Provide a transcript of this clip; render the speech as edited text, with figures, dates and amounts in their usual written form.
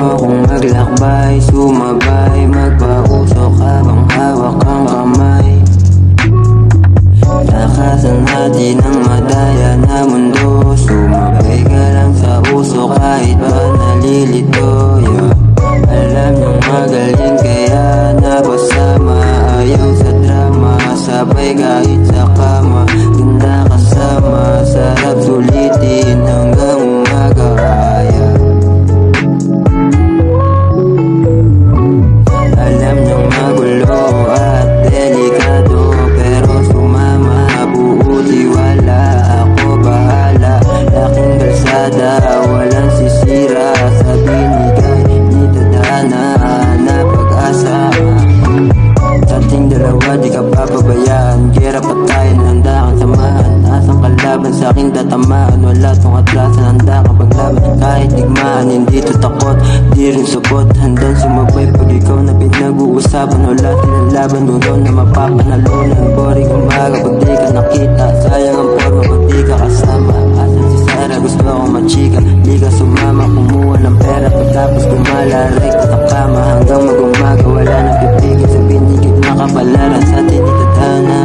mo kung maglakbay, sumabay, magpausok habang hawak ang kamay. Takasan natin ang madaya na mundo, sumabay ka lang sa usok kahit pa nalilito, yeah. Alam niyong magaling kaya napasama, ayaw sa drama, sabay kahit sa kama. Ganda kasama, sarap sulitin hanggang umaga, yeah. Alam niyong magulo at delikado, pero sumama, buo tiwala, ako bahala. Laking kalsada, walang sisira, sa binigay ni tadhana na pag-asa. Sa ating dalawa di ka papabayaan, kera pa tayo, handa kang samahan. Asang kalaban sa aking tatamaan, wala tong atrasan, handa kang paglaban. Kahit digmaan, hindi to takot, di rin supot, handang sumabay pag ikaw na pinag-uusapan. Wala silang laban, dulo na mapapanalunan. Boring umaga pag di ka nakita, sayang ang forma pag di ka kasama. Asan si Sarah, gusto akong machika, di ka sumama, kumuha ng pera, pagtapos gumalaray ka sa kama hanggang mag-umaga. Wala nang pipigil sa binigit na kapalaran sa atin ni tadhana.